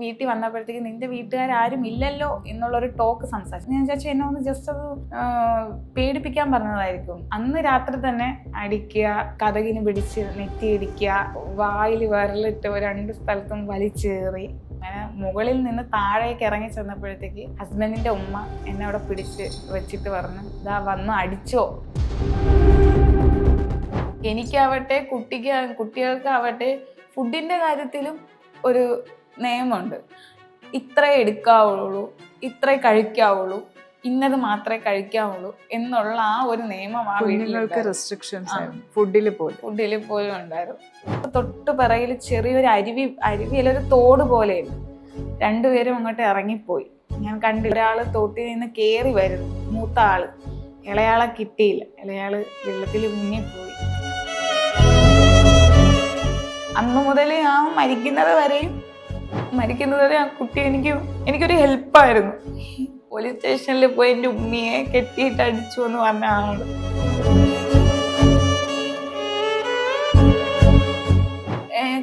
വീട്ടിൽ വന്നപ്പോഴത്തേക്ക് നിന്റെ വീട്ടുകാരും ഇല്ലല്ലോ എന്നുള്ളൊരു ടോക്ക് സംസാരിച്ചു. ഞാൻ വിചാരിച്ചു എന്നെ ഒന്ന് ജസ്റ്റ് അത് പേടിപ്പിക്കാൻ പറഞ്ഞതായിരിക്കും. അന്ന് രാത്രി തന്നെ അടിക്കുക, കതകിന് പിടിച്ച് നെറ്റി ഇടിക്കുക, വായിൽ വിരലിട്ട് 2 സ്ഥലത്തും വലിച്ചേറി. അങ്ങനെ മുകളിൽ നിന്ന് താഴേക്ക് ഇറങ്ങി ചെന്നപ്പോഴത്തേക്ക് ഹസ്ബൻഡിന്റെ ഉമ്മ എന്നെ അവിടെ പിടിച്ച് വെച്ചിട്ട് പറഞ്ഞു, ഇതാ വന്ന് അടിച്ചോ. എനിക്കാവട്ടെ കുട്ടികൾക്കാവട്ടെ ഫുഡിന്റെ കാര്യത്തിലും ഒരു നിയമമുണ്ട്. ഇത്രേ എടുക്കാവുള്ളൂ, ഇത്രേ കഴിക്കാവുള്ളൂ, ഇന്നത് മാത്രമേ കഴിക്കാവുള്ളൂ എന്നുള്ള ആ ഒരു നിയമം ആ വീട്ടിലേക്ക് റെസ്ട്രിക്ഷൻസ് ഫുഡിൽ പോലും ഉണ്ടായിരുന്നു. തൊട്ട് പിറകിൽ ചെറിയൊരു അരുവിയിലൊരു തോട് പോലെയായിരുന്നു. 2 പേരും അങ്ങോട്ട് ഇറങ്ങിപ്പോയി. ഞാൻ കണ്ടില്ല. ഒരാള് തോട്ടിൽ നിന്ന് കേറി വരുന്നു, മൂത്ത ആള്. ഇളയാളെ കിട്ടിയില്ല, ഇളയാള് വെള്ളത്തിൽ മുങ്ങിപ്പോയി. അന്നു മുതൽ ആ മരിക്കുന്നത് വരെ ആ കുട്ടി എനിക്കൊരു ഹെൽപ്പായിരുന്നു. പോലീസ് സ്റ്റേഷനിൽ പോയി എൻ്റെ ഉമ്മിയെ കെട്ടിയിട്ട് അടിച്ചു എന്ന് പറഞ്ഞ ആള്.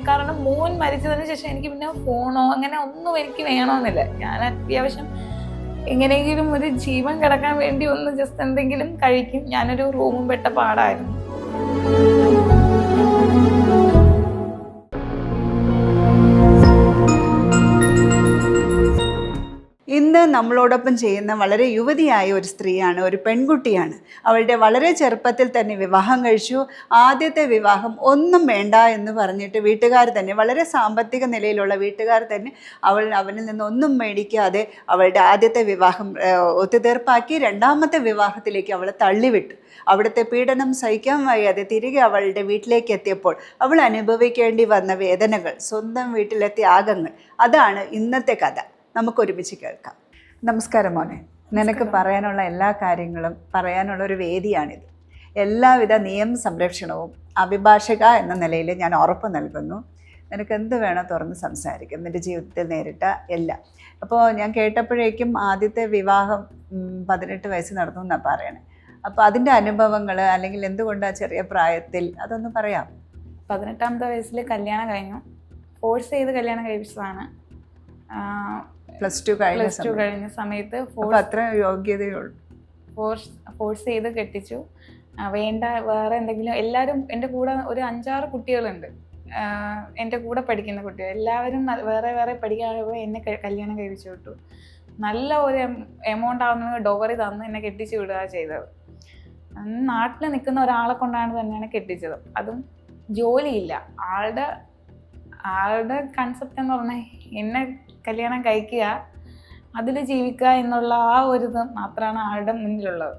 കാരണം മോൻ മരിച്ചതിന് ശേഷം എനിക്ക് പിന്നെ ഫോണോ അങ്ങനെ ഒന്നും എനിക്ക് വേണമെന്നില്ല. ഞാൻ അത്യാവശ്യം എങ്ങനെയെങ്കിലും ഒരു ജീവൻ കിടക്കാൻ വേണ്ടി ഒന്ന് ജസ്റ്റ് എന്തെങ്കിലും കഴിക്കും. ഞാനൊരു റൂമും പെട്ട പാടായിരുന്നു. ഇന്ന് നമ്മളോടൊപ്പം ചെയ്യുന്ന വളരെ യുവതിയായ ഒരു സ്ത്രീയാണ്, ഒരു പെൺകുട്ടിയാണ്. അവളുടെ വളരെ ചെറുപ്പത്തിൽ തന്നെ വിവാഹം കഴിച്ചു. ആദ്യത്തെ വിവാഹം ഒന്നും വേണ്ട എന്ന് പറഞ്ഞിട്ട് വീട്ടുകാർ തന്നെ, വളരെ സാമ്പത്തിക നിലയിലുള്ള വീട്ടുകാർ തന്നെ അവനിൽ നിന്ന് ഒന്നും മേടിക്കാതെ അവളുടെ ആദ്യത്തെ വിവാഹം ഒത്തുതീർപ്പാക്കി. 2ാമത്തെ വിവാഹത്തിലേക്ക് അവളെ തള്ളിവിട്ടു. അവിടുത്തെ പീഡനം സഹിക്കാൻ വയ്യാതെ തിരികെ അവളുടെ വീട്ടിലേക്ക് എത്തിയപ്പോൾ അവൾ അനുഭവിക്കേണ്ടി വന്ന വേദനകൾ, സ്വന്തം വീട്ടിലെ ത്യാഗങ്ങൾ, അതാണ് ഇന്നത്തെ കഥ. നമുക്കൊരുമിച്ച് കേൾക്കാം. നമസ്കാരം മോനെ. നിനക്ക് പറയാനുള്ള എല്ലാ കാര്യങ്ങളും പറയാനുള്ള ഒരു വേദിയാണിത്. എല്ലാവിധ നിയമ സംരക്ഷണവും അഭിഭാഷക എന്ന നിലയിൽ ഞാൻ ഉറപ്പ് നൽകുന്നു. നിനക്ക് എന്ത് വേണോ തുറന്ന് സംസാരിക്കും, നിൻ്റെ ജീവിതത്തിൽ നേരിട്ട എല്ലാം. അപ്പോൾ ഞാൻ കേട്ടപ്പോഴേക്കും ആദ്യത്തെ വിവാഹം 18 വയസ്സ് നടന്നു എന്നാണ് പറയണേ. അപ്പോൾ അതിൻ്റെ അനുഭവങ്ങൾ, അല്ലെങ്കിൽ എന്തുകൊണ്ടാണ് ചെറിയ പ്രായത്തിൽ, അതൊന്ന് പറയാം. 18ാമത്തെ വയസ്സിൽ കല്യാണം കഴിഞ്ഞു. ഫോഴ്സ് ചെയ്ത് കല്യാണം കഴിപ്പിച്ചതാണ്. പ്ലസ് ടു കഴിഞ്ഞ സമയത്ത് അത്ര യോഗ്യതയുള്ളൂ. ഫോഴ്സ് ചെയ്ത് കെട്ടിച്ചു. വേണ്ട വേറെ എന്തെങ്കിലും. എല്ലാവരും എൻ്റെ കൂടെ ഒരു 5-6 കുട്ടികളുണ്ട്, എൻ്റെ കൂടെ പഠിക്കുന്ന കുട്ടികൾ. എല്ലാവരും വേറെ വേറെ പഠിക്കാൻ എന്നെ കല്യാണം കഴിപ്പിച്ചു വിട്ടു. നല്ല ഒരു എമൗണ്ട് ആവുന്ന ഡോവറി തന്ന് എന്നെ കെട്ടിച്ചു വിടുക ചെയ്തത്. നാട്ടിൽ നിൽക്കുന്ന ഒരാളെ കൊണ്ടാണ് തന്നെയാണ് കെട്ടിച്ചത്. അതും ജോലിയില്ല. ആളുടെ കൺസെപ്റ്റ് എന്ന് പറഞ്ഞാൽ എന്നെ കല്യാണം കഴിക്കുക, അതിൽ ജീവിക്കുക എന്നുള്ള ആ ഒരു ഇത് മാത്രമാണ് ആളുടെ മുന്നിലുള്ളത്.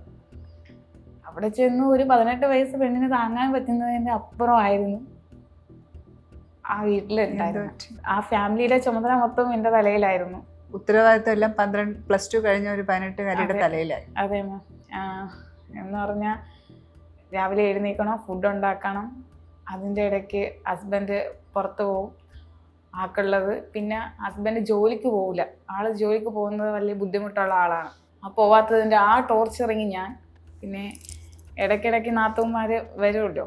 അവിടെ ചെന്ന് ഒരു 18 വയസ്സ് പെണ്ണിന് താങ്ങാൻ പറ്റുന്നതിൻ്റെ അപ്പുറമായിരുന്നു ആ വീട്ടിലുണ്ടായിരുന്നു. ആ ഫാമിലിയുടെ ചുമതല മൊത്തം എൻ്റെ തലയിലായിരുന്നു. ഉത്തരവാദിത്വം എല്ലാം പ്ലസ് ടു കഴിഞ്ഞ ഒരു 18-കാരിയുടെ തലയിലായി. അതെ മാം. എന്ന് പറഞ്ഞാൽ രാവിലെ എഴുന്നേൽക്കണം, ഫുഡ് ഉണ്ടാക്കണം. അതിൻ്റെ ഇടയ്ക്ക് ഹസ്ബൻഡ് പുറത്ത് പോകും ആക്കുള്ളത്. പിന്നെ ഹസ്ബൻഡ് ജോലിക്ക് പോകില്ല. ആള് ജോലിക്ക് പോകുന്നത് വലിയ ബുദ്ധിമുട്ടുള്ള ആളാണ്. ആ പോവാത്തതിൻ്റെ ആ ടോർച്ചറിങ് ഞാൻ. പിന്നെ ഇടയ്ക്കിടയ്ക്ക് നാത്തൂന്മാർ വരുമല്ലോ,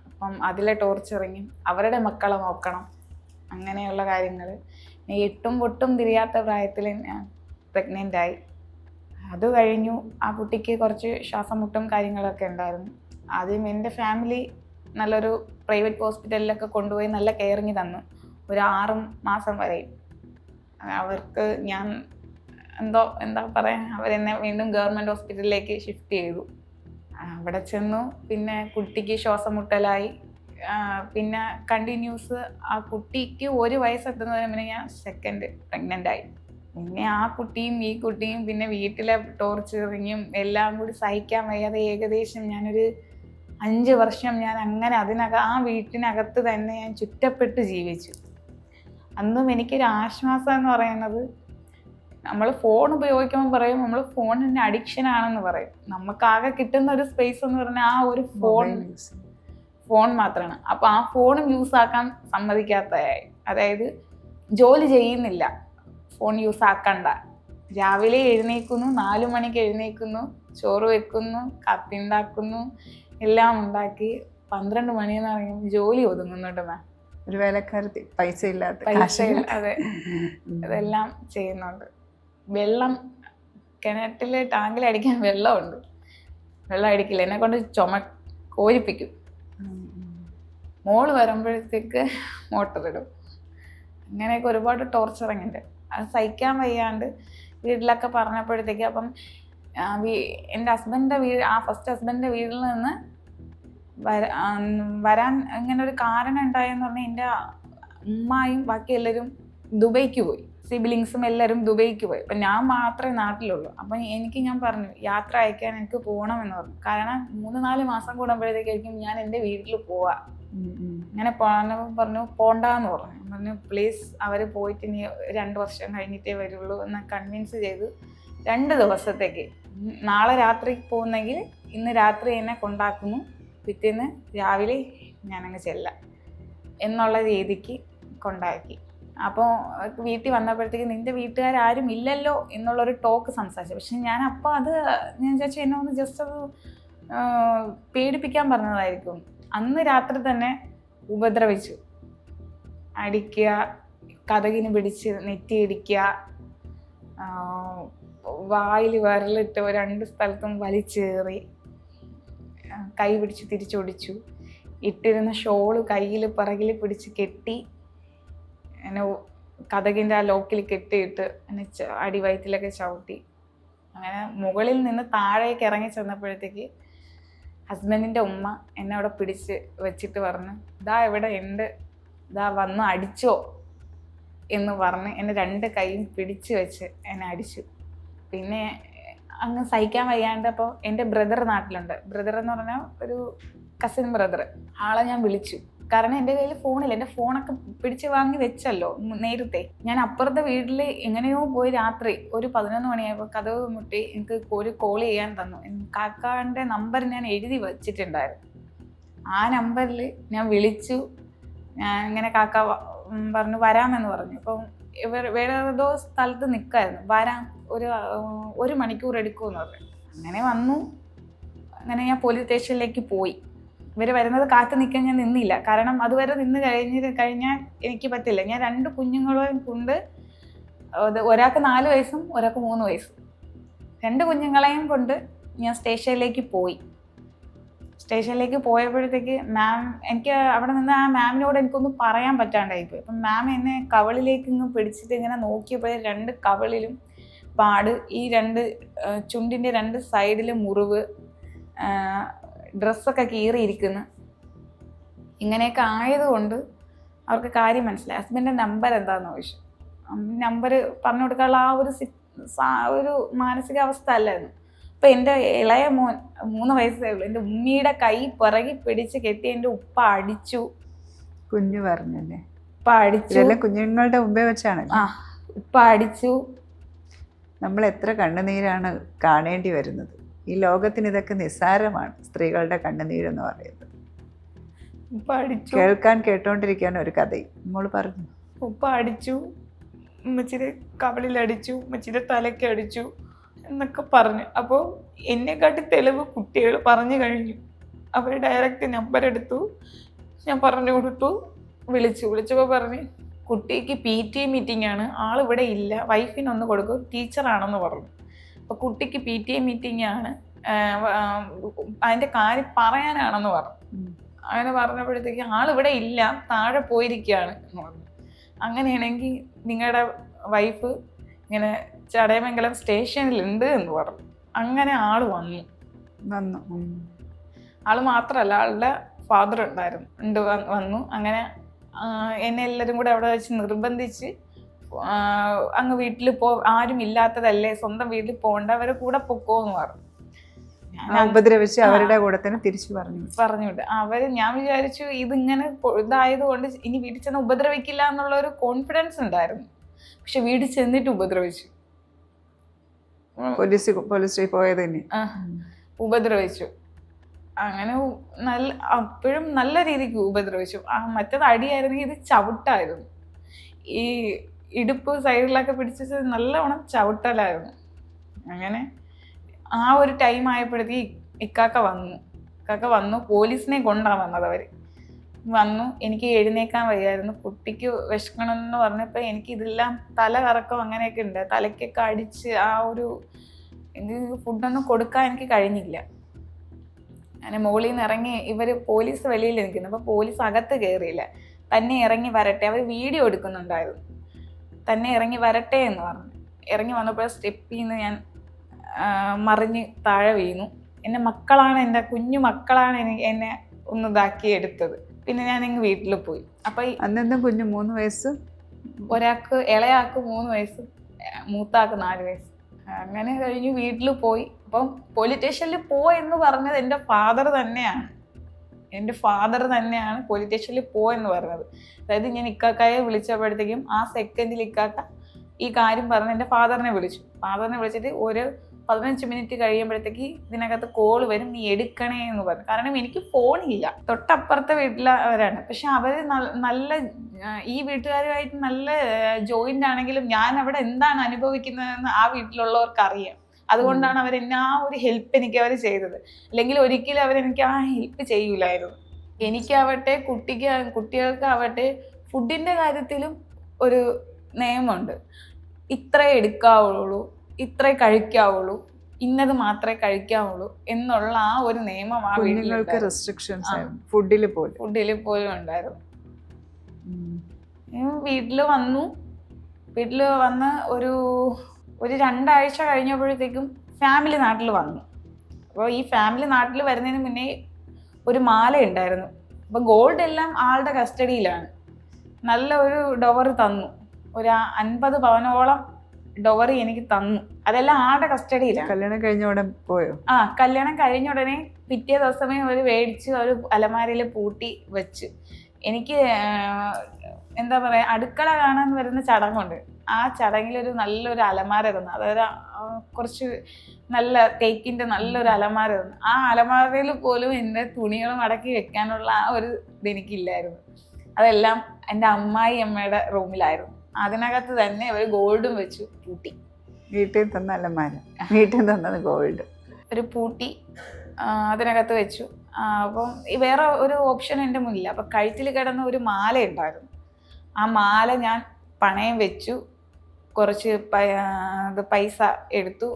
അപ്പം അതിലെ ടോർച്ചറിങ്, അവരുടെ മക്കളെ നോക്കണം, അങ്ങനെയുള്ള കാര്യങ്ങൾ. 8ഉം പൊട്ടും തിരിയാത്ത പ്രായത്തിൽ ഞാൻ പ്രഗ്നൻ്റായി. അത് കഴിഞ്ഞു. ആ കുട്ടിക്ക് കുറച്ച് ശ്വാസം മുട്ടും കാര്യങ്ങളൊക്കെ ഉണ്ടായിരുന്നു. ആദ്യം എൻ്റെ ഫാമിലി നല്ലൊരു പ്രൈവറ്റ് ഹോസ്പിറ്റലിലൊക്കെ കൊണ്ടുപോയി നല്ല കെയറിങ് തന്നു. ഒരു 6 മാസം വരെ. അവർക്ക് ഞാൻ എന്താ പറയുക, അവരെന്നെ വീണ്ടും ഗവൺമെൻറ് ഹോസ്പിറ്റലിലേക്ക് ഷിഫ്റ്റ് ചെയ്തു. അവിടെ ചെന്നു. പിന്നെ കുട്ടിക്ക് ശ്വാസം മുട്ടലായി. പിന്നെ കണ്ടിന്യൂസ് ആ കുട്ടിക്ക് 1 വയസ്സെത്തുന്നതിന് മുന്നേ ഞാൻ 2nd പ്രഗ്നൻ്റായി. പിന്നെ ആ കുട്ടിയും ഈ കുട്ടിയും പിന്നെ വീട്ടിലെ ടോർച്ചറിങ്ങും എല്ലാം കൂടി സഹിക്കാൻ വയ്യാതെ ഏകദേശം ഞാനൊരു 5 വർഷം ഞാൻ അങ്ങനെ ആ വീട്ടിനകത്ത് തന്നെ ഞാൻ ചുറ്റപ്പെട്ട് ജീവിച്ചു. അന്നും എനിക്കൊരു ആശ്വാസം എന്ന് പറയുന്നത്, നമ്മൾ ഫോൺ ഉപയോഗിക്കുമ്പോൾ പറയും നമ്മൾ ഫോണിന് അഡിക്ഷൻ ആണെന്ന് പറയും. നമുക്കാകെ കിട്ടുന്ന ഒരു സ്പേസ് എന്ന് പറഞ്ഞാൽ ആ ഒരു ഫോൺ മാത്രമാണ്. അപ്പോൾ ആ ഫോണും യൂസ് ആക്കാൻ സമ്മതിക്കാത്തതായി. അതായത് ജോലി ചെയ്യുന്നില്ല, ഫോൺ യൂസ് ആക്കണ്ട. രാവിലെ എഴുന്നേൽക്കുന്നു, 4 മണിക്ക് എഴുന്നേൽക്കുന്നു, ചോറ് വെക്കുന്നു, കാപ്പി ഉണ്ടാക്കുന്നു, എല്ലാം ഉണ്ടാക്കി 12 മണിയെന്ന് പറയുമ്പോൾ ജോലി ഒതുങ്ങുന്നുണ്ട് മാം. ഒരു വേലക്കാരത്തി, പൈസ ഇല്ലാത്ത, പൈസ അതെ ഇതെല്ലാം ചെയ്യുന്നുണ്ട്. വെള്ളം കിണറ്റിൽ ടാങ്കിൽ അടിക്കാൻ വെള്ളമുണ്ട്, വെള്ളം അടിക്കില്ല, എന്നെ കൊണ്ട് കോരിപ്പിക്കും. മോള് വരുമ്പോഴത്തേക്ക് മോട്ടർ ഇടും. അങ്ങനെയൊക്കെ ഒരുപാട് ടോർച്ചർ ഉണ്ട്. അത് സഹിക്കാൻ വയ്യാണ്ട് വീട്ടിലൊക്കെ പറഞ്ഞപ്പോഴത്തേക്ക് അപ്പം എൻ്റെ ഹസ്ബൻഡിൻ്റെ വീട്, ആ ഫസ്റ്റ് ഹസ്ബൻഡിൻ്റെ വീട്ടിൽ നിന്ന് വരാൻ ഇങ്ങനെ ഒരു കാരണം ഉണ്ടായെന്ന് പറഞ്ഞാൽ എൻ്റെ ഉമ്മായും ബാക്കി എല്ലാവരും ദുബൈക്ക് പോയി, സിബിലിങ്സും എല്ലാവരും ദുബൈക്ക് പോയി. അപ്പം ഞാൻ മാത്രമേ നാട്ടിലുള്ളൂ. അപ്പം ഞാൻ പറഞ്ഞു യാത്ര അയക്കാൻ എനിക്ക് പോകണമെന്ന് പറഞ്ഞു. കാരണം 3-4 മാസം കൂടുമ്പോഴത്തേക്കായിരിക്കും ഞാൻ എൻ്റെ വീട്ടിൽ പോവാ. അങ്ങനെ പറഞ്ഞു പോണ്ടാന്ന് പറഞ്ഞു പ്ലീസ്, അവർ പോയിട്ട് ഇനി 2 വർഷം കഴിഞ്ഞിട്ടേ വരുള്ളൂ എന്ന് കൺവിൻസ് ചെയ്ത് 2 ദിവസത്തേക്ക്, നാളെ രാത്രി പോകുന്നെങ്കിൽ ഇന്ന് രാത്രി എന്നെ കൊണ്ടാക്കുന്നു, പിറ്റേന്ന് രാവിലെ ഞാനങ്ങ് ചെല്ലാം എന്നുള്ള രീതിക്ക് കൊണ്ടാക്കി. അപ്പോൾ വീട്ടിൽ വന്നപ്പോഴത്തേക്ക് നിൻ്റെ വീട്ടുകാരും ഇല്ലല്ലോ എന്നുള്ളൊരു ടോക്ക് സംസാരിച്ചു. പക്ഷെ ഞാൻ അപ്പോൾ ഞാൻ വിചാരിച്ചു എന്നെ ഒന്ന് ജസ്റ്റ് അത് പേടിപ്പിക്കാൻ പറഞ്ഞതായിരിക്കും. അന്ന് രാത്രി തന്നെ ഉപദ്രവിച്ചു, അടിക്കുക, കതകിന് പിടിച്ച് നെറ്റിയടിക്കുക, വായിൽ വിരലിട്ട് 2 സ്ഥലത്തും വലിച്ചേറി, കൈ പിടിച്ച് തിരിച്ചൊടിച്ചു, ഇട്ടിരുന്ന ഷോള് കയ്യിൽ പിറകിൽ പിടിച്ച് കെട്ടി എന്നെ കതകിൻ്റെ ആ ലോക്കിൽ കെട്ടിയിട്ട് എന്നെ അടിവയറ്റിലൊക്കെ ചവിട്ടി. അങ്ങനെ മുകളിൽ നിന്ന് താഴേക്ക് ഇറങ്ങി ചെന്നപ്പോഴത്തേക്ക് ഹസ്ബൻഡിൻ്റെ ഉമ്മ എന്നെ അവിടെ പിടിച്ച് വെച്ചിട്ട് പറഞ്ഞു ഇതാ ഇവിടെ ഉണ്ട്, ഇതാ വന്ന് അടിച്ചോ എന്ന് പറഞ്ഞ് എന്നെ 2 കൈയും പിടിച്ച് വെച്ച് എന്നെ അടിച്ചു. പിന്നെ അങ്ങ് സഹിക്കാൻ വയ്യാണ്ടപ്പോൾ എൻ്റെ ബ്രദർ നാട്ടിലുണ്ട്. ബ്രദർ എന്ന് പറഞ്ഞാൽ ഒരു കസിൻ ബ്രദർ, ആളെ ഞാൻ വിളിച്ചു. കാരണം എൻ്റെ കയ്യിൽ ഫോണില്ല, എൻ്റെ ഫോണൊക്കെ പിടിച്ച് വാങ്ങി വെച്ചല്ലോ നേരത്തെ. ഞാൻ അപ്പുറത്തെ വീട്ടിൽ എങ്ങനെയോ പോയി രാത്രി ഒരു 11 മണിയായപ്പോൾ കതവ് മുട്ടി എനിക്ക് ഒരു കോൾ ചെയ്യാൻ തന്നു. കാക്കാൻ്റെ നമ്പർ ഞാൻ എഴുതി വെച്ചിട്ടുണ്ടായിരുന്നു. ആ നമ്പറിൽ ഞാൻ വിളിച്ചു. ഞാൻ ഇങ്ങനെ കാക്ക പറഞ്ഞു വരാമെന്ന് പറഞ്ഞു. അപ്പം വേറെ ഏതോ സ്ഥലത്ത് നിൽക്കായിരുന്നു, വരാം 1 മണിക്കൂർ എടുക്കുമെന്ന് പറഞ്ഞു. അങ്ങനെ വന്നു. അങ്ങനെ ഞാൻ പോലീസ് സ്റ്റേഷനിലേക്ക് പോയി. ഇവർ വരുന്നത് കാത്തു നിൽക്കാൻ ഞാൻ നിന്നില്ല. കാരണം അതുവരെ നിന്ന് കഴിഞ്ഞാൽ എനിക്ക് പറ്റില്ല. ഞാൻ 2 കുഞ്ഞുങ്ങളെയും കൊണ്ട്, ഒരാൾക്ക് 4 വയസ്സും ഒരാൾക്ക് 3 വയസ്സും, 2 കുഞ്ഞുങ്ങളെയും കൊണ്ട് ഞാൻ സ്റ്റേഷനിലേക്ക് പോയി. സ്റ്റേഷനിലേക്ക് പോയപ്പോഴത്തേക്ക് എനിക്ക് അവിടെ നിന്ന് ആ മാമിനോട് എനിക്കൊന്നും പറയാൻ പറ്റാണ്ടായിപ്പോയി. അപ്പം മാം എന്നെ കവളിലേക്ക് ഇങ്ങ് പിടിച്ചിട്ട് ഇങ്ങനെ നോക്കിയപ്പോൾ 2 കവളിലും പാട്, ഈ 2 ചുണ്ടിൻ്റെ 2 സൈഡിലും മുറിവ്, ഡ്രസ്സൊക്കെ കീറിയിരിക്കുന്നു. ഇങ്ങനെയൊക്കെ ആയതുകൊണ്ട് അവർക്ക് കാര്യം മനസ്സിലായി. ഹസ്ബൻഡിൻ്റെ നമ്പർ എന്താണെന്ന് ചോദിച്ചു. നമ്പർ പറഞ്ഞു കൊടുക്കാനുള്ള ആ ഒരു മാനസികാവസ്ഥ അല്ലായിരുന്നു. അപ്പം എൻ്റെ ഇളയ മോൻ 3 വയസ്സേ ഉള്ളൂ. എൻ്റെ ഉമ്മിയുടെ കൈ പിറകി പിടിച്ച് കെട്ടി എൻ്റെ ഉപ്പ അടിച്ചു. കുഞ്ഞു പറഞ്ഞല്ലേ, ഉപ്പ അടിച്ചു, കുഞ്ഞുങ്ങളുടെ മുമ്പേ വെച്ചാണ്. ഉപ്പ അടിച്ചു. നമ്മൾ എത്ര കണ്ണുനീരാണ് കാണേണ്ടി വരുന്നത്. ഈ ലോകത്തിന് ഇതൊക്കെ നിസ്സാരമാണ്, സ്ത്രീകളുടെ കണ്ണുനീരെന്ന് പറയുന്നത്. ഉപ്പ അടിച്ചു, കേട്ടോണ്ടിരിക്കാൻ ഒരു കഥയും നമ്മൾ പറഞ്ഞു. ഉപ്പ അടിച്ചു, ഉമ്മച്ചിയുടെ കവളിലടിച്ചു, ഉമ്മച്ചിയുടെ തലയ്ക്ക് അടിച്ചു എന്നൊക്കെ പറഞ്ഞു. അപ്പോൾ എന്നെക്കാട്ടി തെളിവ് കുട്ടികൾ പറഞ്ഞു കഴിഞ്ഞു. അവർ ഡയറക്റ്റ് നമ്പർ എടുത്തു, ഞാൻ പറഞ്ഞു കൊടുത്തു. വിളിച്ചപ്പോൾ പറഞ്ഞ് കുട്ടിക്ക് PTA മീറ്റിംഗ് ആണ്, ആളിവിടെ ഇല്ല, വൈഫിനൊന്ന് കൊടുക്കും, ടീച്ചറാണെന്ന് പറഞ്ഞു. അപ്പോൾ കുട്ടിക്ക് PTA മീറ്റിംഗ് ആണ്, അതിൻ്റെ കാര്യം പറയാനാണെന്ന് പറഞ്ഞു. അങ്ങനെ പറഞ്ഞപ്പോഴത്തേക്ക് ആളിവിടെ ഇല്ല, താഴെ പോയിരിക്കുകയാണ് എന്ന് പറഞ്ഞു. അങ്ങനെയാണെങ്കിൽ നിങ്ങളുടെ വൈഫ് ഇങ്ങനെ ചടയമംഗലം സ്റ്റേഷനിലുണ്ട് എന്ന് പറഞ്ഞു. അങ്ങനെ ആള് വന്നു. ആള് മാത്രമല്ല, ആളുടെ ഫാദർ വന്നു. അങ്ങനെ എന്നെ എല്ലാവരും കൂടെ അവിടെ വെച്ച് നിർബന്ധിച്ച് അങ്ങ് വീട്ടിൽ ആരും ഇല്ലാത്തതല്ലേ, സ്വന്തം വീട്ടിൽ പോകണ്ട, അവരെ കൂടെ പൊക്കോന്ന് പറഞ്ഞു. ഉപദ്രവിച്ച് അവരുടെ കൂടെ തന്നെ തിരിച്ചു പറഞ്ഞുവിട്ട് ഞാൻ വിചാരിച്ചു ഇതിങ്ങനെ ഇതായതുകൊണ്ട് ഇനി വീട്ടിൽ ചെന്ന് ഉപദ്രവിക്കില്ല എന്നുള്ള ഒരു കോൺഫിഡൻസ് ഉണ്ടായിരുന്നു. പക്ഷെ വീട്ടിൽ ചെന്നിട്ട് ഉപദ്രവിച്ചു. പോലീസ് പോയത് ഉപദ്രവിച്ചു. അങ്ങനെ അപ്പോഴും നല്ല രീതിക്ക് ഉപദ്രവിച്ചു. മറ്റേത് അടിയായിരുന്നെങ്കിൽ ഇത് ചവിട്ടായിരുന്നു. ഈ ഇടുപ്പ് സൈഡിലൊക്കെ പിടിച്ചിട്ട് നല്ലവണ്ണം ചവിട്ടലായിരുന്നു. അങ്ങനെ ആ ഒരു ടൈം ആയപ്പോഴത്തേക്ക് ഇക്കാക്ക വന്നു. പോലീസിനെ കൊണ്ടാണ് വന്നത്. അവർ വന്നു. എനിക്ക് എഴുന്നേക്കാൻ വയ്യായിരുന്നു. കുട്ടിക്ക് വിശക്കണമെന്ന് പറഞ്ഞപ്പോൾ എനിക്ക് ഇതെല്ലാം തല കറക്കം അങ്ങനെയൊക്കെ ഉണ്ട്. തലയ്ക്കൊക്കെ അടിച്ച് ആ ഒരു എനിക്ക് ഫുഡൊന്നും കൊടുക്കാൻ എനിക്ക് കഴിഞ്ഞില്ല. അങ്ങനെ മുകളിൽ നിന്ന് ഇറങ്ങി പോലീസ് വെളിയിൽ നിൽക്കുന്നു. അപ്പോൾ പോലീസ് അകത്ത് കയറിയില്ല. തന്നെ ഇറങ്ങി വരട്ടെ, അവർ വീഡിയോ എടുക്കുന്നുണ്ടായിരുന്നു. തന്നെ ഇറങ്ങി വരട്ടെ എന്ന് പറഞ്ഞു. ഇറങ്ങി വന്നപ്പോൾ സ്റ്റെപ്പിൽ നിന്ന് ഞാൻ മറിഞ്ഞ് താഴെ വീണു. എൻ്റെ മക്കളാണ്, എൻ്റെ കുഞ്ഞു മക്കളാണ് എന്നെ ഒന്ന് ഇതാക്കി എടുത്തത്. പിന്നെ ഞാൻ ഇങ്ങ് വീട്ടിൽ പോയി. അപ്പം അന്നെന്തും കുഞ്ഞു 3 വയസ്സ്, ഇളയാൾക്ക് 3 വയസ്സ്, മൂത്താൾക്ക് 4 വയസ്സ്. അങ്ങനെ കഴിഞ്ഞ് വീട്ടിൽ പോയി. അപ്പം പോലീസ് സ്റ്റേഷനിൽ എന്ന് പറഞ്ഞത് എൻ്റെ ഫാദർ തന്നെയാണ്. പോലീസ് സ്റ്റേഷനിൽ എന്ന് പറഞ്ഞത്. അതായത് ഞാൻ ഇക്കാക്കയെ വിളിച്ചപ്പോഴത്തേക്കും ആ സെക്കൻഡിൽ ഇക്കാക്ക ഈ കാര്യം പറഞ്ഞ് എൻ്റെ ഫാദറിനെ വിളിച്ചിട്ട് ഒരു 15 മിനിറ്റ് കഴിയുമ്പോഴത്തേക്ക് ഇതിനകത്ത് കോള് വരും, നീ എടുക്കണേ എന്ന് പറഞ്ഞു. കാരണം എനിക്ക് ഫോണില്ല. തൊട്ടപ്പുറത്തെ വീട്ടിലവരാണ്. പക്ഷെ അവർ നല്ല ഈ വീട്ടുകാരുമായിട്ട് നല്ല ജോയിൻ്റ് ആണെങ്കിലും ഞാൻ അവിടെ എന്താണ് അനുഭവിക്കുന്നതെന്ന് ആ വീട്ടിലുള്ളവർക്ക് അറിയാം. അതുകൊണ്ടാണ് അവരെന്നെ ആ ഒരു ഹെൽപ്പ് എനിക്ക് അവർ ചെയ്തത്. അല്ലെങ്കിൽ ഒരിക്കലും അവരെനിക്ക് ആ ഹെൽപ്പ് ചെയ്യൂലായിരുന്നു. എനിക്കാവട്ടെ കുട്ടികൾക്കാവട്ടെ ഫുഡിൻ്റെ കാര്യത്തിലും ഒരു നിയമമുണ്ട്. ഇത്രേ എടുക്കാവുള്ളൂ, ഇത്രേ കഴിക്കാവുള്ളൂ, ഇന്നത് മാത്രമേ കഴിക്കാവുള്ളൂ എന്നുള്ള ആ ഒരു നിയമം ആ വീട്ടിലേക്ക് റെസ്ട്രിക്ഷൻസ് ഫുഡിൽ പോലും ഉണ്ടായിരുന്നു. വീട്ടിൽ വന്ന് ഒരു 2 ആഴ്ച കഴിഞ്ഞപ്പോഴത്തേക്കും ഫാമിലി നാട്ടിൽ വന്നു. അപ്പോൾ ഈ ഫാമിലി നാട്ടിൽ വരുന്നതിന് മുന്നേ ഒരു മാല ഉണ്ടായിരുന്നു. അപ്പോൾ ഗോൾഡ് എല്ലാം ആളുടെ കസ്റ്റഡിയിലാണ്. നല്ല ഒരു ഡൊവർ തന്നു. ഒരു 50 പവനോളം ഡൊവറി എനിക്ക് തന്നു. അതെല്ലാം ആളുടെ കസ്റ്റഡിയിലാണ്. കല്യാണം കഴിഞ്ഞ ഉടനെ പോയോ? കല്യാണം കഴിഞ്ഞ ഉടനെ പിറ്റേ ദിവസമേ അവർ മേടിച്ച് ഒരു അലമാരയിൽ പൂട്ടി വെച്ച്. എനിക്ക് എന്താ പറയുക, അടുക്കള കാണാൻ വരുന്ന ചടങ്ങുണ്ട്. ആ ചടങ്ങിലൊരു നല്ലൊരു അലമാര തന്നു. അതായത് കുറച്ച് നല്ല തേക്കിൻ്റെ നല്ലൊരു അലമാര തന്നു. ആ അലമാരയിൽ പോലും എൻ്റെ തുണികളും അടക്കി വെക്കാനുള്ള ആ ഒരു ഇതെനിക്കില്ലായിരുന്നു. അതെല്ലാം എൻ്റെ അമ്മയുടെ റൂമിലായിരുന്നു. അതിനകത്ത് തന്നെ അവർ ഗോൾഡും വെച്ചു പൂട്ടി. വീട്ടിൽ തന്ന അലമാര, വീട്ടിൽ തന്നത് ഗോൾഡ് ഒരു പൂട്ടി അതിനകത്ത് വെച്ചു. അപ്പം വേറെ ഒരു ഓപ്ഷൻ എൻ്റെ മുന്നില്ല. അപ്പം കഴുത്തിൽ കിടന്ന ഒരു മാല ഉണ്ടായിരുന്നു. ആ മാല ഞാൻ പണയം വെച്ചു. കുറച്ച് പൈസ എടുത്തു.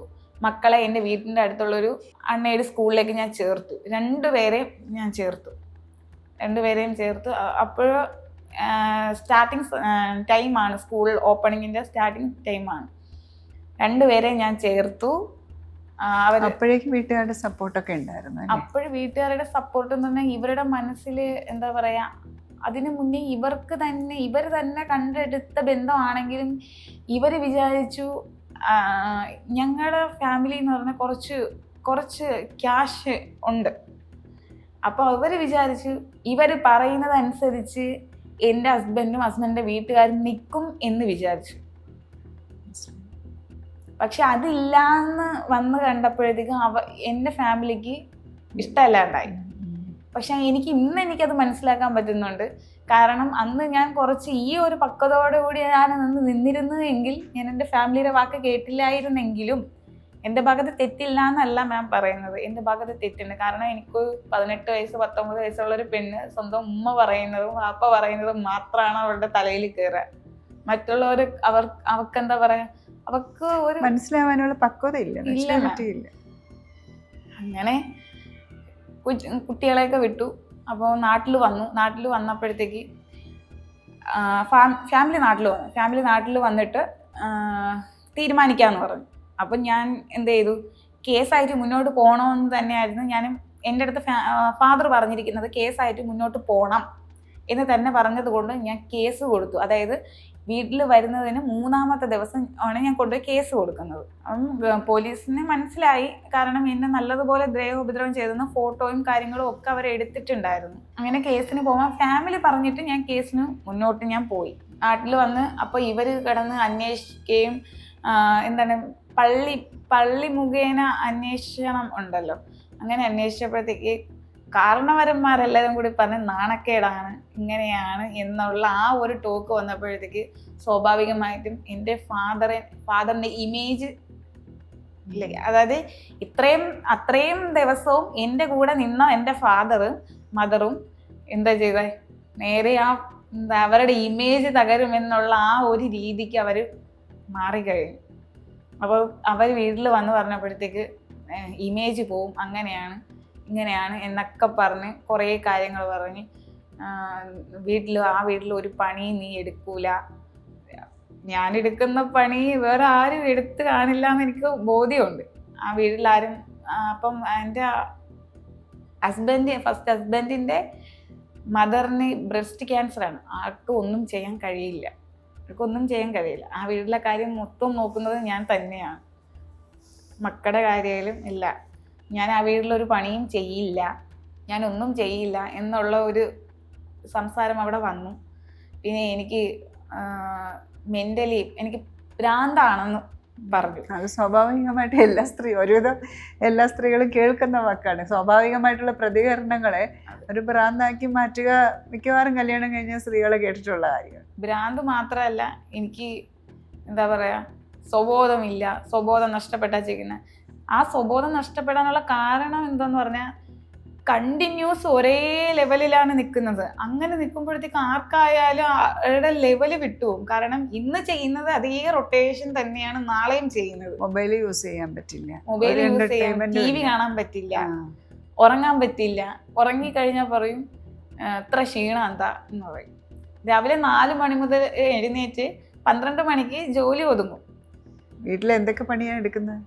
മക്കളെ എൻ്റെ വീട്ടിൻ്റെ അടുത്തുള്ളൊരു അൺഎയ്ഡ് സ്കൂളിലേക്ക് ഞാൻ ചേർത്തു. രണ്ടുപേരെയും ചേർത്തു. അപ്പോൾ സ്റ്റാർട്ടിങ് ടൈമാണ്, സ്കൂൾ ഓപ്പണിങ്ങിൻ്റെ സ്റ്റാർട്ടിങ് ടൈമാണ്. രണ്ടുപേരെയും ഞാൻ ചേർത്തു. അപ്പോഴേക്കും വീട്ടുകാരുടെ സപ്പോർട്ടൊക്കെ ഉണ്ടായിരുന്നു. അപ്പോഴും വീട്ടുകാരുടെ സപ്പോർട്ട് എന്ന് പറഞ്ഞാൽ ഇവരുടെ മനസ്സിൽ എന്താ പറയുക, അതിനു മുന്നേ ഇവർ തന്നെ കണ്ടെടുത്ത ബന്ധമാണെങ്കിലും ഇവർ വിചാരിച്ചു ഞങ്ങളുടെ ഫാമിലി എന്ന് പറഞ്ഞാൽ കുറച്ച് ക്യാഷ് ഉണ്ട്. അപ്പോൾ അവർ വിചാരിച്ചു ഇവർ പറയുന്നതനുസരിച്ച് എൻ്റെ ഹസ്ബൻഡിൻ്റെ വീട്ടുകാരും നിൽക്കും എന്ന് വിചാരിച്ചു. പക്ഷെ അതില്ലാന്ന് വന്ന് കണ്ടപ്പോഴത്തേക്കും എൻ്റെ ഫാമിലിക്ക് ഇഷ്ടമല്ലാണ്ടായി. പക്ഷെ എനിക്കത് മനസ്സിലാക്കാൻ പറ്റുന്നുണ്ട്. കാരണം അന്ന് ഞാൻ കുറച്ച് ഈ ഒരു പക്വതയോടുകൂടി ഞാൻ നിന്നിരുന്നു എങ്കിൽ, ഞാൻ എൻ്റെ ഫാമിലിയുടെ വാക്ക് കേട്ടില്ലായിരുന്നെങ്കിലും, എൻ്റെ ഭാഗത്ത് തെറ്റില്ല എന്നല്ല മാം പറയുന്നത്, എൻ്റെ ഭാഗത്ത് തെറ്റുണ്ട്. കാരണം എനിക്ക് 18 വയസ്സ് 19 വയസ്സുള്ളൊരു പെണ്ണ് സ്വന്തം ഉമ്മ പറയുന്നതും വാപ്പ പറയുന്നതും മാത്രമാണ് അവളുടെ തലയിൽ കയറുക. മറ്റുള്ളവർ അവർക്ക് എന്താ പറയാ, അവർക്ക് ഒരു മനസ്സിലാവാനുള്ള പക്വത ഇല്ല. അങ്ങനെ കുട്ടികളെയൊക്കെ വിട്ടു. അപ്പോൾ നാട്ടിൽ വന്നപ്പോഴത്തേക്ക് ഫാമിലി നാട്ടിൽ വന്നിട്ട് തീരുമാനിക്കാമെന്ന് പറഞ്ഞു. അപ്പം ഞാൻ എന്ത് ചെയ്തു, കേസായിട്ട് മുന്നോട്ട് പോകണമെന്ന് തന്നെയായിരുന്നു ഞാനും എൻ്റെ അടുത്ത് ഫാദർ പറഞ്ഞിരിക്കുന്നത്. കേസായിട്ട് മുന്നോട്ട് പോകണം എന്ന് തന്നെ പറഞ്ഞത് കൊണ്ട് ഞാൻ കേസ് കൊടുത്തു. അതായത് വീട്ടിൽ വരുന്നതിന് 3-ാമത്തെ ദിവസം ആണ് ഞാൻ കൊണ്ടുപോയി കേസ് കൊടുക്കുന്നത്. പോലീസിന് മനസ്സിലായി, കാരണം എന്നെ നല്ലതുപോലെ ദേഹോപദ്രവം ചെയ്തെന്ന് ഫോട്ടോയും കാര്യങ്ങളും ഒക്കെ അവർ എടുത്തിട്ടുണ്ടായിരുന്നു. അങ്ങനെ കേസിന് പോകാൻ ഫാമിലി പറഞ്ഞിട്ട് ഞാൻ കേസിന് മുന്നോട്ട് ഞാൻ പോയി. നാട്ടിൽ വന്ന് അപ്പോൾ ഇവർ കിടന്ന് അന്വേഷിക്കുകയും എന്താണ് പള്ളി മുഖേന അന്വേഷണം ഉണ്ടല്ലോ, അങ്ങനെ അന്വേഷിച്ചപ്പോഴത്തേക്ക് കാരണവരന്മാരെല്ലാവരും കൂടി പറഞ്ഞ് നാണക്കേടാണ്, ഇങ്ങനെയാണ് എന്നുള്ള ആ ഒരു ടോക്ക് വന്നപ്പോഴത്തേക്ക് സ്വാഭാവികമായിട്ടും എൻ്റെ ഫാദറിൻ്റെ ഇമേജ് ഇല്ല. അതായത് അത്രയും ദിവസവും എൻ്റെ കൂടെ നിന്ന എൻ്റെ മദറും എന്താ ചെയ്തേ, നേരെ എന്താ അവരുടെ ഇമേജ് തകരുമെന്നുള്ള ആ ഒരു രീതിക്ക് അവർ മാറിക്കഴിഞ്ഞു. അപ്പോൾ അവർ വീട്ടിൽ വന്ന് പറഞ്ഞപ്പോഴത്തേക്ക് ഇമേജ് പോവും, അങ്ങനെയാണ് ഇങ്ങനെയാണ് എന്നൊക്കെ പറഞ്ഞ് കുറേ കാര്യങ്ങൾ പറഞ്ഞ് ആ വീട്ടിൽ ഒരു പണി നീ എടുക്കൂല, ഞാൻ എടുക്കുന്ന പണി വേറെ ആരും എടുത്ത് കാണില്ല എന്ന് എനിക്ക് ബോധ്യമുണ്ട്. ആ വീട്ടിലാരും അപ്പം എൻ്റെ ഫസ്റ്റ് ഹസ്ബൻഡിൻ്റെ മദറിന് ബ്രസ്റ്റ് ക്യാൻസറാണ്. ആർക്കും ഒന്നും ചെയ്യാൻ കഴിയില്ല. ആ വീട്ടിലെ കാര്യം മൊത്തം നോക്കുന്നത് ഞാൻ തന്നെയാണ്. മക്കളുടെ കാര്യമായാലും ഇല്ല, ഞാൻ ആ വീട്ടിലൊരു പണിയും ചെയ്യില്ല, ഞാനൊന്നും ചെയ്യില്ല എന്നുള്ള ഒരു സംസാരം അവിടെ വന്നു. പിന്നെ എനിക്ക് മെൻ്റലി എനിക്ക് ഭ്രാന്താണെന്ന് പറഞ്ഞു. അത് സ്വാഭാവികമായിട്ട് ഒരുവിധം എല്ലാ സ്ത്രീകളും കേൾക്കുന്ന വാക്കാണ്. സ്വാഭാവികമായിട്ടുള്ള പ്രതികരണങ്ങളെ ഒരു ഭ്രാന്താക്കി മാറ്റുക മിക്കവാറും കല്യാണം കഴിഞ്ഞ സ്ത്രീകളെ കേട്ടിട്ടുള്ള കാര്യമാണ്. ഭ്രാന്ത് മാത്രമല്ല, എനിക്ക് എന്താ പറയുക, സ്വബോധം നഷ്ടപ്പെട്ടാ ചെയ്യുന്നത്. ആ സ്വബോധം നഷ്ടപ്പെടാനുള്ള കാരണം എന്താന്ന് പറഞ്ഞാൽ കണ്ടിന്യൂസ് ഒരേ ലെവലിലാണ് നിൽക്കുന്നത്. അങ്ങനെ നിൽക്കുമ്പോഴത്തേക്ക് ആർക്കായാലും അവരുടെ ലെവല് വിട്ടുപോകും. കാരണം ഇന്ന് ചെയ്യുന്നത് അതേ റൊട്ടേഷൻ തന്നെയാണ് നാളെയും ചെയ്യുന്നത്. മൊബൈൽ യൂസ് ചെയ്യാൻ പറ്റില്ല, TV കാണാൻ പറ്റില്ല, ഉറങ്ങാൻ പറ്റില്ല. ഉറങ്ങിക്കഴിഞ്ഞാൽ പറയും ഇത്ര ക്ഷീണം എന്താ എന്ന് പറയും. രാവിലെ 4 മണി മുതൽ എഴുന്നേറ്റ് 12 മണിക്ക് ജോലി ഒതുങ്ങും. വീട്ടിൽ എന്തൊക്കെ പണിയാണ് എടുക്കുന്നത്?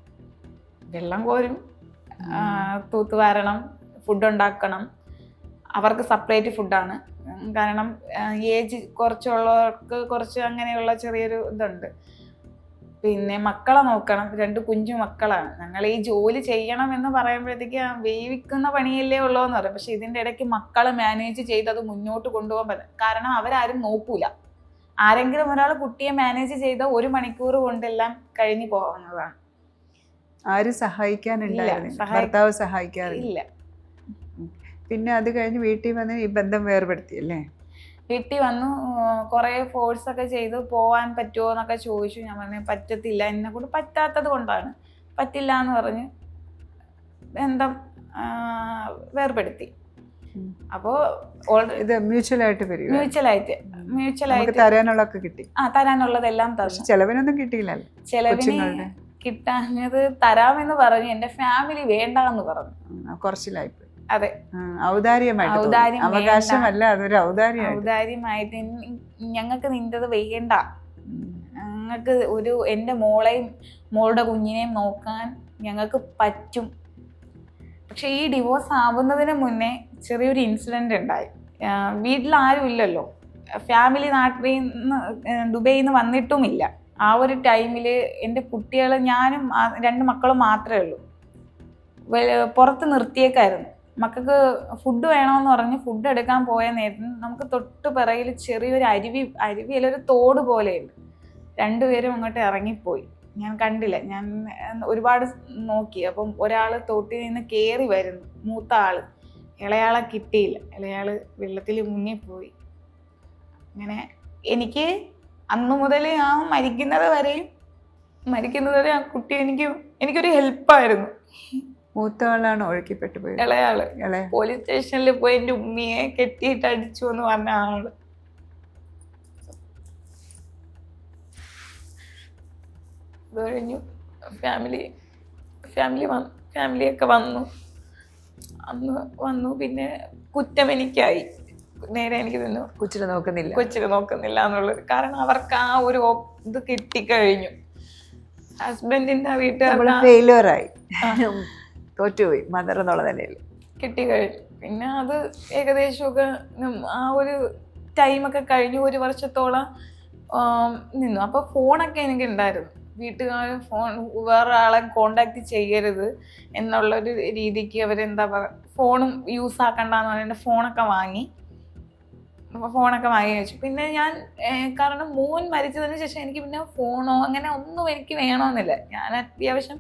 വെള്ളം കോരും, തൂത്തുവാരണം, ഫുഡ് ഉണ്ടാക്കണം. അവർക്ക് സെപ്പറേറ്റ് ഫുഡാണ്. കാരണം ഏജ് കുറച്ചുള്ളവർക്ക് കുറച്ച് അങ്ങനെയുള്ള ചെറിയൊരു ഇതുണ്ട്. പിന്നെ മക്കളെ നോക്കണം, 2 കുഞ്ഞു മക്കളാണ്. ഞങ്ങൾ ഈ ജോലി ചെയ്യണം എന്ന് പറയുമ്പോഴത്തേക്ക് വേവിക്കുന്ന പണിയല്ലേ ഉള്ളൂ എന്ന് പറയും. പക്ഷെ ഇതിൻ്റെ ഇടയ്ക്ക് മക്കളെ മാനേജ് ചെയ്ത് അത് മുന്നോട്ട് കൊണ്ടുപോകാൻ പറ്റും. കാരണം അവരാരും നോക്കൂല. ആരെങ്കിലും ഒരാൾ കുട്ടിയെ മാനേജ് ചെയ്ത 1 മണിക്കൂർ കൊണ്ടെല്ലാം കഴിഞ്ഞു പോകുന്നതാണ്. ആരും സഹായിക്കാനുണ്ടായിരുന്നില്ല, ഭർത്താവ് സഹായിക്കാറില്ല. പിന്നെ അത് കഴിഞ്ഞ് വീട്ടിൽ വന്ന് ഈ ബന്ധം വേർപെടുത്തി അല്ലേ? വീട്ടിൽ വന്നു, കുറേ ഫോഴ്സൊക്കെ ചെയ്ത് പോവാൻ പറ്റുമോ എന്നൊക്കെ ചോദിച്ചു. ഞാൻ പറഞ്ഞു പറ്റത്തില്ല, എന്നെ കൊണ്ട് പറ്റാത്തത് കൊണ്ടാണ്, പറ്റില്ല എന്ന് പറഞ്ഞ് ബന്ധം വേർപെടുത്തി. അപ്പോൾ ഇത് മ്യൂച്വലായിട്ട് തരാനുള്ളതൊക്കെ കിട്ടി. തരാനുള്ളതെല്ലാം തന്നു. ചെലവിനൊന്നും കിട്ടിയില്ലല്ലോ? ചെലവിന് കിട്ടാഞ്ഞത് തരാമെന്ന് പറഞ്ഞു. എൻ്റെ ഫാമിലി വേണ്ടെന്ന് പറഞ്ഞു. കുറച്ചിലായിപ്പോയി. അതെ, അവകാശമല്ല, അതൊരു ഔദാര്യമായിട്ട് ഞങ്ങൾക്ക് നിന്റത് വേണ്ട, ഞങ്ങൾക്ക് എൻ്റെ മോളെയും മോളുടെ കുഞ്ഞിനെയും നോക്കാൻ ഞങ്ങൾക്ക് പറ്റും. പക്ഷെ ഈ ഡിവോഴ്സ് ആവുന്നതിന് മുന്നേ ചെറിയൊരു ഇൻസിഡന്റ് ഉണ്ടായി. വീട്ടിൽ ആരും ഇല്ലല്ലോ, ഫാമിലി നാട്ടിൽ നിന്ന് ദുബൈയിൽ നിന്ന് വന്നിട്ടുമില്ല. ആ ഒരു ടൈമിൽ എൻ്റെ കുട്ടികൾ, ഞാനും 2 മക്കളും മാത്രമേ ഉള്ളൂ. പുറത്ത് നിർത്തിയേക്കായിരുന്നു. മക്കൾക്ക് ഫുഡ് വേണമെന്ന് പറഞ്ഞ് ഫുഡ് എടുക്കാൻ പോയ നേരത്തിന് നമുക്ക് തൊട്ട് പിറകിൽ ചെറിയൊരു അരുവിയിലൊരു തോട് പോലെയുണ്ട്. 2 പേരും അങ്ങോട്ട് ഇറങ്ങിപ്പോയി. ഞാൻ കണ്ടില്ല, ഞാൻ ഒരുപാട് നോക്കി. അപ്പം ഒരാൾ തോട്ടിൽ നിന്ന് കയറി വരുന്നു, മൂത്ത ആൾ. ഇളയാളെ കിട്ടിയില്ല, ഇളയാൾ വെള്ളത്തിൽ മുങ്ങിപ്പോയി. അങ്ങനെ എനിക്ക് അന്ന് മുതൽ ആ മരിക്കുന്നത് വരെ ആ കുട്ടി എനിക്കൊരു ഹെൽപ്പായിരുന്നു. മൂത്ത ആളാണ് ഒഴുക്കിപ്പെട്ടു പോയത്. ഇളയാള് പോലീസ് സ്റ്റേഷനിൽ പോയി എൻ്റെ ഉമ്മിയെ കെട്ടിയിട്ട് അടിച്ചു എന്ന് പറഞ്ഞ ആള്. അത് കഴിഞ്ഞു ഫാമിലിയൊക്കെ വന്നു. പിന്നെ കുറ്റം എനിക്കായി. നേരെ എനിക്ക് നിന്നു, കൊച്ചിനെ നോക്കുന്നില്ല എന്നുള്ളത്. കാരണം അവർക്ക് ആ ഒരു ഇത് കിട്ടിക്കഴിഞ്ഞു. ഹസ്ബൻഡിന്റെ വീട്ടുകാരായി തോറ്റുപോയി, മദർ എന്നുള്ള നിലയിൽ കിട്ടിക്കഴിഞ്ഞു. പിന്നെ അത് ഏകദേശമൊക്കെ ആ ഒരു ടൈമൊക്കെ കഴിഞ്ഞു. 1 വർഷത്തോളം നിന്നു. അപ്പോൾ ഫോണൊക്കെ എനിക്ക് ഉണ്ടായിരുന്നു. വീട്ടുകാർ വേറെ ആളെ കോണ്ടാക്ട് ചെയ്യരുത് എന്നുള്ളൊരു രീതിക്ക് അവരെന്താ പറയുക, ഫോണും യൂസ് ആക്കണ്ടെന്ന് പറഞ്ഞിട്ട് ഫോണൊക്കെ വാങ്ങി വെച്ചു. പിന്നെ ഞാൻ കാരണം മോൻ മരിച്ചതിന് ശേഷം എനിക്ക് പിന്നെ ഫോണോ അങ്ങനെ ഒന്നും എനിക്ക് വേണമെന്നില്ല. ഞാൻ അത്യാവശ്യം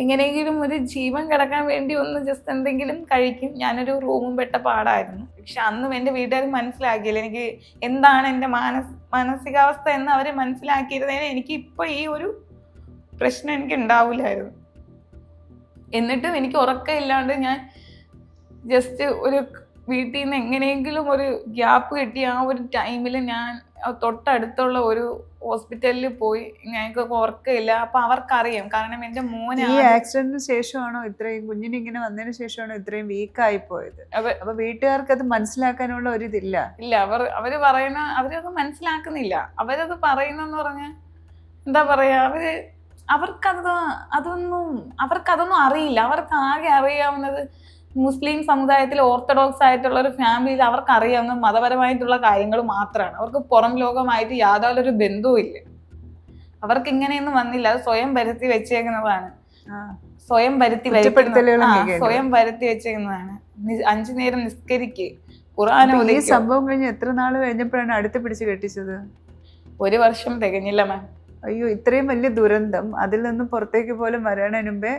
എങ്ങനെയെങ്കിലും ഒരു ജീവൻ കിടക്കാൻ വേണ്ടി ഒന്ന് ജസ്റ്റ് എന്തെങ്കിലും കഴിക്കും. ഞാനൊരു റൂമും പെട്ട പാടായിരുന്നു. പക്ഷെ അന്നും എൻ്റെ വീട്ടുകാർ മനസ്സിലാക്കിയില്ല എനിക്ക് എന്താണ് എൻ്റെ മാനസികാവസ്ഥ എന്ന് അവർ മനസ്സിലാക്കിയിരുന്നതിന് എനിക്ക് ഇപ്പോൾ ഈ ഒരു പ്രശ്നം എനിക്ക് ഉണ്ടാവില്ലായിരുന്നു. എന്നിട്ടും എനിക്ക് ഉറക്കമില്ലാണ്ട് ഞാൻ ജസ്റ്റ് ഒരു വീട്ടിൽ നിന്ന് എങ്ങനെയെങ്കിലും ഒരു ഗ്യാപ്പ് കിട്ടി ആ ഒരു ടൈമിൽ ഞാൻ തൊട്ടടുത്തുള്ള ഒരു ഹോസ്പിറ്റലിൽ പോയി. ഞങ്ങൾക്ക് ഉറക്കമില്ല. അപ്പൊ അവർക്കറിയാം, കാരണം എന്റെ മോനെ ഈ ആക്സിഡന്റിന് ശേഷമാണോ ഇത്രയും, കുഞ്ഞിന് ഇങ്ങനെ വന്നതിന് ശേഷമാണോ ഇത്രയും വീക്കായി പോയത്? അപ്പൊ വീട്ടുകാർക്ക് അത് മനസ്സിലാക്കാനുള്ള ഒരു ഇതില്ല. ഇല്ല, അവര് പറയുന്ന അവരത് മനസ്സിലാക്കുന്നില്ല. അവരത് പറയുന്നെന്ന് പറഞ്ഞ എന്താ പറയാ, അവർക്കതൊന്നും അറിയില്ല. അവർക്ക് ആകെ അറിയാവുന്നത് മുസ്ലിം സമുദായത്തിൽ ഓർത്തഡോക്സ് ആയിട്ടുള്ള ഒരു ഫാമിലിയിൽ അവർക്ക് അറിയാവുന്ന മതപരമായിട്ടുള്ള കാര്യങ്ങൾ മാത്രമാണ്. അവർക്ക് പുറം ലോകമായിട്ട് യാതൊരു ബന്ധവും ഇല്ല. അവർക്ക് ഇങ്ങനെയൊന്നും വന്നില്ല. അത് സ്വയം വരുത്തി വെച്ചേക്കുന്നതാണ്. സ്വയം വരുത്തി വെച്ചേക്കുന്നതാണ്. 5 നേരം നിസ്കരിക്ക്, ഖുർആൻ ഓതി. ഈ സംഭവം കഴിഞ്ഞ് എത്ര നാൾ കഴിഞ്ഞപ്പോഴാണ് അടുത്ത് പിടിച്ച് കെട്ടിച്ചത്? 1 വർഷം തികഞ്ഞില്ല മാം. അയ്യോ, ഇത്രയും വലിയ ദുരന്തം, അതിൽ നിന്നും പുറത്തേക്ക് പോലും വരണതിന് മുമ്പേ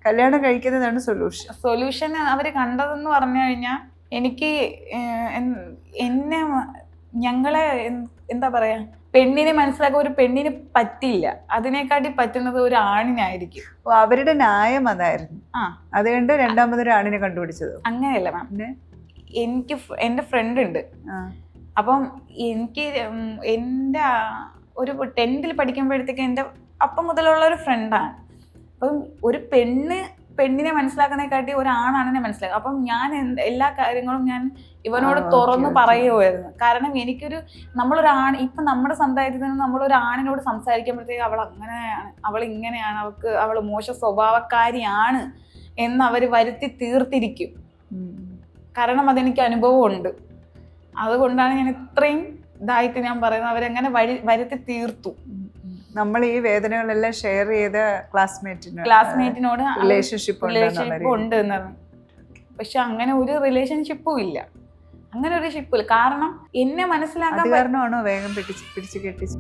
കല്യാണം കഴിക്കുന്നതാണ് സൊല്യൂഷൻ. അവര് കണ്ടതെന്ന് പറഞ്ഞു കഴിഞ്ഞാൽ, എനിക്ക് ഞങ്ങളെ എന്താ പറയാ, പെണ്ണിനെ മനസ്സിലാക്കാൻ ഒരു പെണ്ണിന് പറ്റില്ല. അതിനെക്കാട്ടി പറ്റുന്നത് ഒരു ആണിനായിരിക്കും. അവരുടെ ന്യായം അതായിരുന്നു. അതുകൊണ്ട് രണ്ടാമതൊരു ആണിനെ കണ്ടുപിടിച്ചത്. അങ്ങനെയല്ല മാം. എനിക്ക് എന്റെ ഫ്രണ്ട് ഉണ്ട്. അപ്പം എനിക്ക് എന്റെ ഒരു 10th പഠിക്കുമ്പോഴത്തേക്ക് എൻ്റെ അപ്പം മുതലുള്ള ഒരു ഫ്രണ്ടാണ്. അപ്പം ഒരു പെണ്ണിനെ മനസ്സിലാക്കുന്നതിനെക്കാട്ടി ഒരു ആണാണിനെ മനസ്സിലാക്കുക. അപ്പം ഞാൻ എല്ലാ കാര്യങ്ങളും ഞാൻ ഇവനോട് തുറന്നു പറയുമായിരുന്നു. കാരണം എനിക്കൊരു ഇപ്പം നമ്മുടെ സമുദായത്തിൽ നിന്ന് നമ്മളൊരു ആണിനോട് സംസാരിക്കുമ്പോഴത്തേക്ക് അവൾ അങ്ങനെയാണ്, അവൾ ഇങ്ങനെയാണ്, അവൾ മോശ സ്വഭാവക്കാരിയാണ് എന്ന് അവർ വരുത്തി തീർത്തിരിക്കും. കാരണം അതെനിക്ക് അനുഭവമുണ്ട്. അതുകൊണ്ടാണ് ഞാൻ ഇത്രയും ഇതായിട്ട് ഞാൻ പറയുന്നത്. അവരെങ്ങനെ വരുത്തി തീർത്തു. നമ്മൾ ഈ വേദനകളെല്ലാം ഷെയർ ചെയ്ത ക്ലാസ്മേറ്റിനോട് റിലേഷൻഷിപ്പ് ഉണ്ട് എന്നാണ്. പക്ഷെ അങ്ങനെ ഒരു റിലേഷൻഷിപ്പും ഇല്ല. അങ്ങനെ ഒരു ഷിപ്പില്ല. കാരണം എന്നെ മനസ്സിലാക്കാൻ കാരണമാണോ വേഗം പിടിച്ച് കെട്ടിച്ചു?